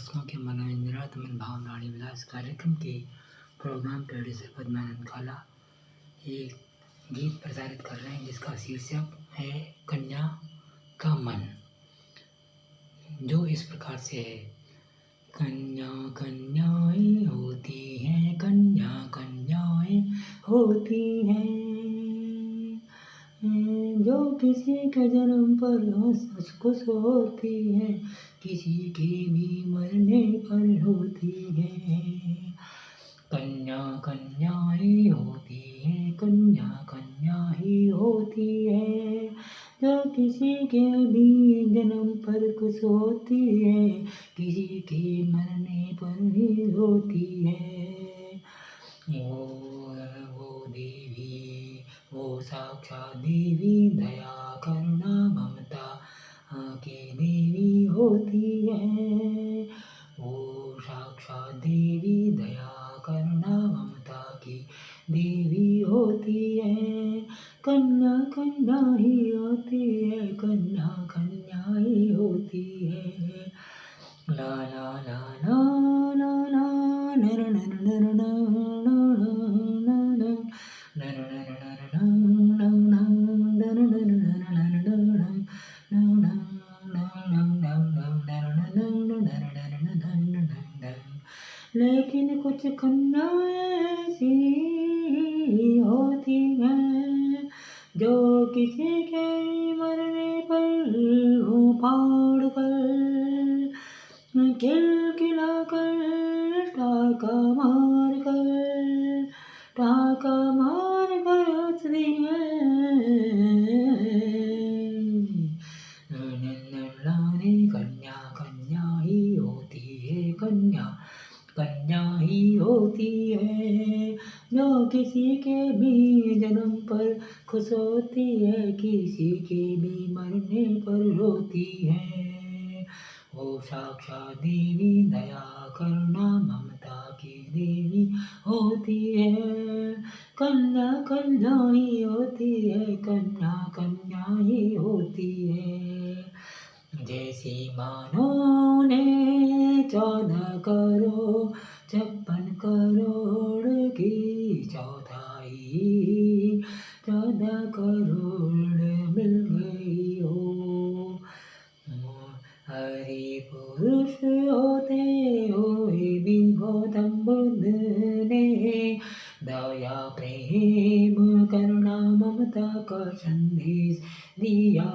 दर्शकों के मनोरंजनात्मक भावनाड़ी विलास कार्यक्रम के प्रोग्राम प्रोड्यूसर पद्मानंद खाला एक गीत प्रसारित कर रहे हैं जिसका शीर्षक है कन्या का मन, जो इस प्रकार से है। कन्या कन्याएं होती हैं, कन्या कन्याएं होती हैं, जो किसी के जन्म पर हंस खुश होती है, किसी के भी मरने पर होती है। कन्या कन्याएं होती है, कन्या कन्या ही होती है, जो किसी के भी जन्म पर खुश होती है, किसी के मरने पर भी होती है। वो देवी, वो साक्षात देवी, दया करुणा ममता की देवी होती है। वो साक्षात देवी, दया करुणा ममता की देवी होती है। कन्या कन्या ही होती है, कन्या कन्या ही होती है। ला ला ला ला ला ला नर नर नर नर लेकिन कुछ कन्याएं ऐसी होती हैं, जो किसी के मरने पर फाड़ कर, खिलखिला कर, टाका मार कर हंसती है। कन्या कन्या ही होती है, कन्या कन्या ही होती है, जो किसी के भी जन्म पर खुश होती है, किसी के भी मरने पर रोती है। वो साक्षात देवी, दया करुणा ममता की देवी होती है। कन्या कन्या ही होती है, कन्या कन्या ही होती है। जैसी मानो ने 14 करोड़ 56 करोड़ की चौथाई 14 करोड़ मिल गई हो। हरि पुरुष होते हुए भी गौतम बुद्ध ने दया प्रेम करुणा ममता का संदेश दिया।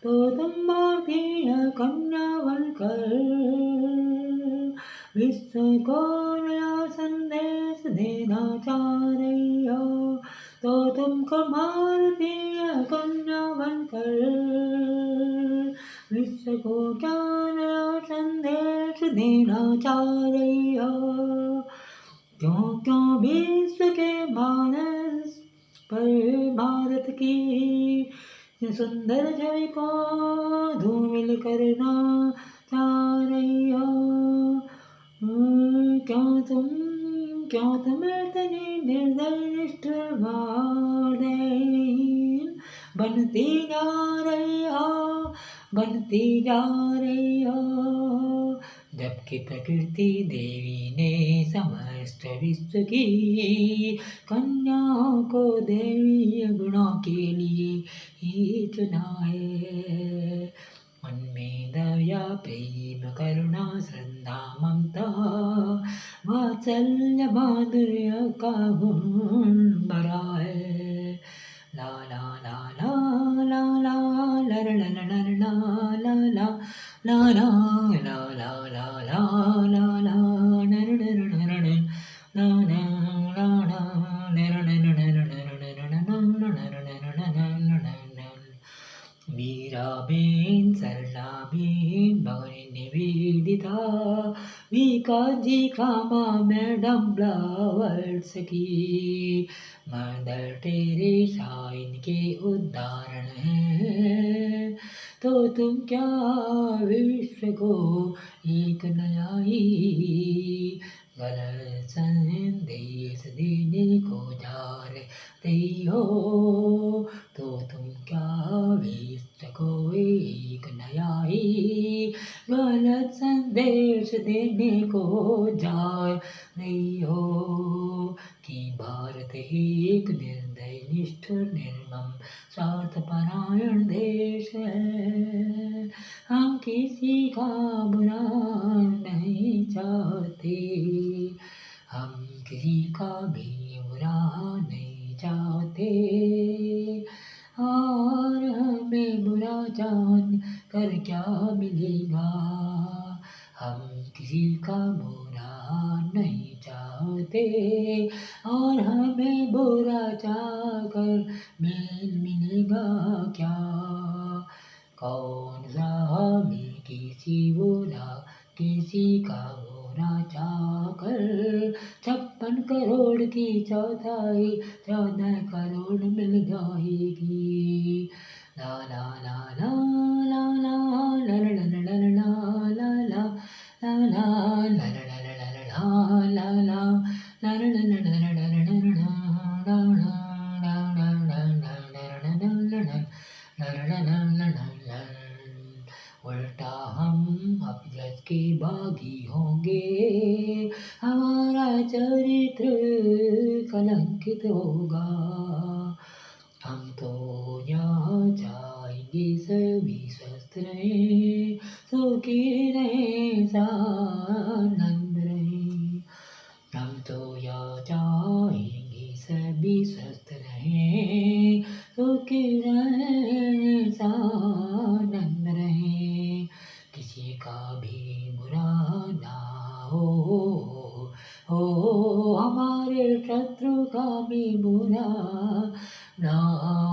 तो तुम भारतीय कन्या बनकर विश्व को नया संदेश देना चाह रही हो, तो तुमको भारतीय कन्या बनकर विश्व को क्या नया संदेश देना चाह रही हो। क्यों क्यों विश्व के मानस पर भारत की सुंदर छवि को धूमिल करना चाह रही हो। क्यों तुम इतनी निर्दय निष्ठुर बनती जा रही हो, जबकि प्रकृति देवी ने समस्त विश्व की कन्याओं को देवी गुणों के लिए ही चुना है। उनमें दया प्रेम करुणा श्रद्धा ममता वात्सल्य माधुर्य का गुण भरा है। ला ला ला ला ला ला लर लर लर ला ला ला ला ला ला ला ला ला ला ला नर नर नर नर ला ला ला ला नर नर नर नर नर। मीराबेन, सरलाबेन, भवानी निवेदिता, विकाजी कामा मैडम ब्लावर्स की, मदर टेरेसा इनके उदाहरण हैं। तो तुम क्या विश्व को एक नया ही गलत संदेश देने को जा रही हो, तो तुम क्या देने को जा रही हो कि भारत एक निर्दय निष्ठुर निर्मम स्वार्थपरायण देश है। हम किसी का बुरा नहीं चाहते, हम किसी का भी बुरा नहीं चाहते, और हमें बुरा जान कर क्या मिलेगा। हम किसी का बुरा नहीं चाहते, और हमें बुरा चाहकर मिलेगा क्या। कौन सा हमें किसी का बुरा चाहकर 56 करोड़ की चौथाई 14 करोड़ मिल जाएगी। ला ला ला ला ला ला ला ला ला ला ला ला उल्टा हम अपजद के बागी होंगे, हमारा चरित्र कलंकित होगा। हम तो यहाँ चाहेंगे सभी स्वस्थ रहें, सुखी रहें, सानंद रहें। हम तो यहाँ चाहेंगे सभी स्वस्थ रहें, सुखी रहें, सानंद रहें। किसी का भी बुरा ना हो, हमारे शत्रु का भी बुरा ना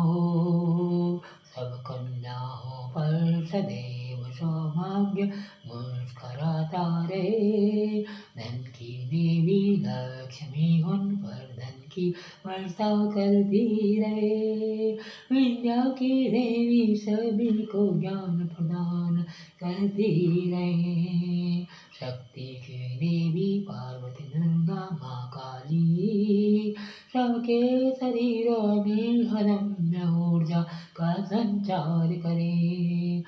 हो। सब कन्याओं पर सदैव सौभाग्य मुस्कुराता रहे। धन की देवी लक्ष्मी उन पर धन की वर्षा करती रहे। विद्या की देवी सभी को ज्ञान प्रदान करती रहे। शक्ति की देवी पार्वती दुर्गा माँ काली सबके शरीरों में अदम्य ऊर्जा का संचार करे।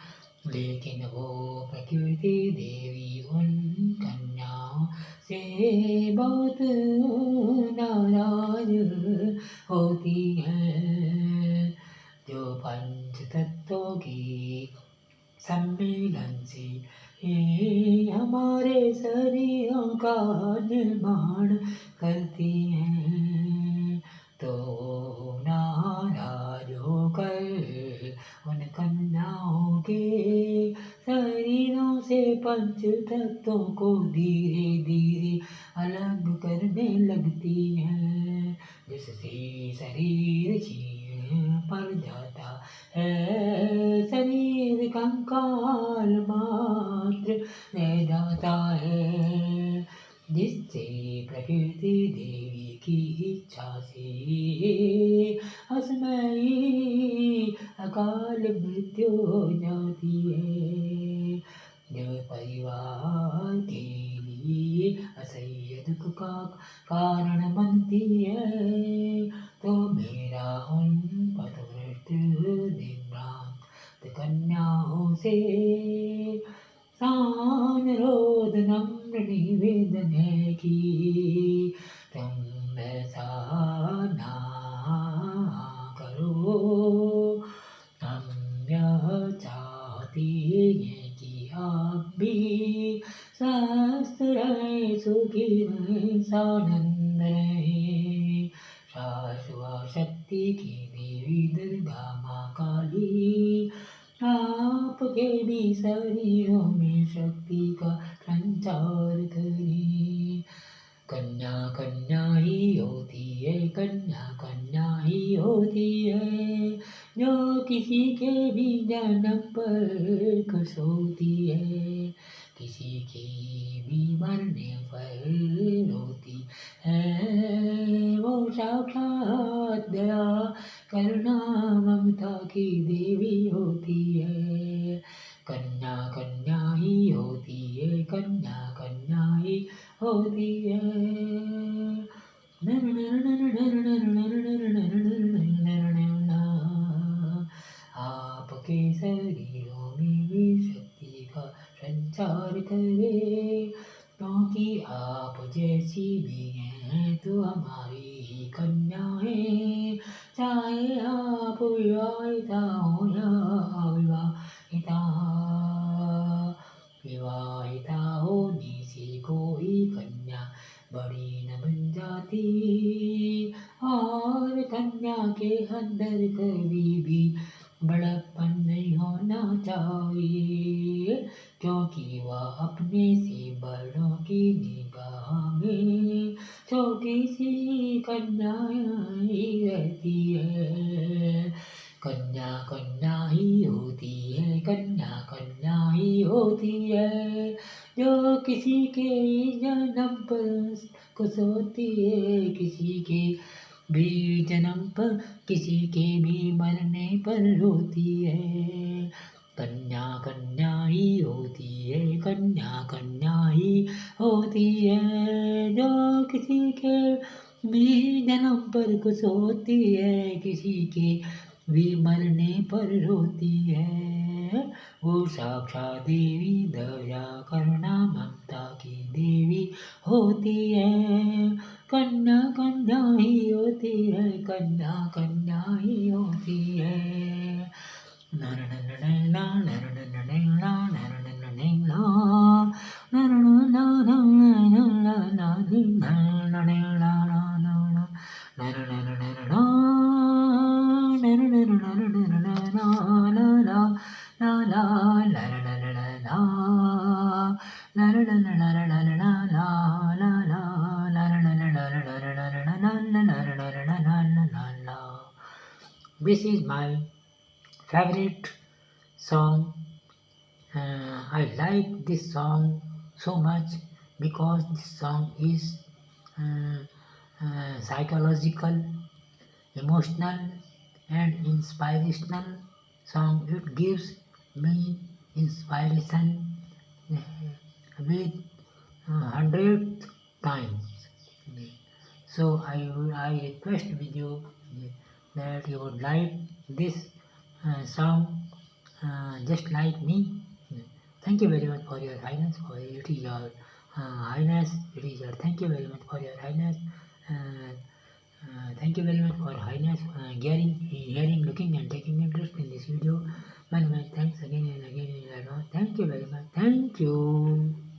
लेकिन वो प्रकृति देवी उन कन्याओं से बहुत नाराज होती है, जो पंच तत्वों की सम्मेलन से हमारे शरीरों का निर्माण करती हैं। तो नाराज होकर उन कन्याओं के शरीरों से पंच तत्वों को धीरे धीरे अलग करने लगती हैं, जिससे शरीर क्षीण पड़ जाता है, शरीर कंकाल मात्र रह जाता है। जिससे प्रकृति देवी की इच्छा से असमयी अकाल मृत्यु हो जाती है, जो परिवार के लिए असह्य दुख का कारण बनती है। तो मेरा उन पथभ्रष्ट दिव्यांग कन्याओं से सानुरोध नम्र निवेदन है कि तुम ऐसा ना करो। हम यह चाहते हैं कि आप भी स्वस्थ रहें, सुखी रहें, सानंद रहें। शाश्वत शक्ति की देवी दुर्गा माँ काली आपके भी शरीरों में शक्ति का संचार करे। कन्या कन्या ही होती है, कन्या कन्या ही होती है, जो किसी के भी जन्म पर खुश होती है, किसी के भी मरने पर रोती है। वो साक्षात दया करुणा ममता की देवी होती है। कन्या कन्या ही होती है, कन्या कन्या ही होती है। आपके शरीरों में भी शक्ति का संचार करे। आप जैसी भी हैं तो हमारी ही कन्याएं, चाहे आप विवाहिता हो या अविवाहिता, विवाहिता होने से कोई कन्या बड़ी न बन जाती, और कन्या के अंदर कभी भी बड़प्पन नहीं होना चाहिए, क्योंकि वह अपने से बड़ों की निगाह में छोटी सी कन्या ही रहती है। कन्या कन्या ही होती है, कन्या कन्या ही होती है, जो किसी के जन्म पर खुश होती है, किसी के भी जन्म पर, किसी के भी मरने पर रोती है। कन्या कन्या ही होती है, कन्या कन्या ही होती है, जो किसी के भी जन्म पर खुश होती है, किसी के भी मरने पर रोती है। वो साक्षात देवी दया करुणा ममता की देवी होती है। कन्या कन्या ही होती है, कन्या कन्या ही होती है। This is my favorite song. I like this song so much because this song is psychological, emotional and inspirational song. It gives me inspiration with 100 times. So I request with you that you would like this song just like me. Thank you very much for your highness. For it is your highness. It is your thank you very much for your highness. Thank you very much for highness hearing, looking and taking interest in this video. Many thanks again and again in advance. Thank you very much. Thank you.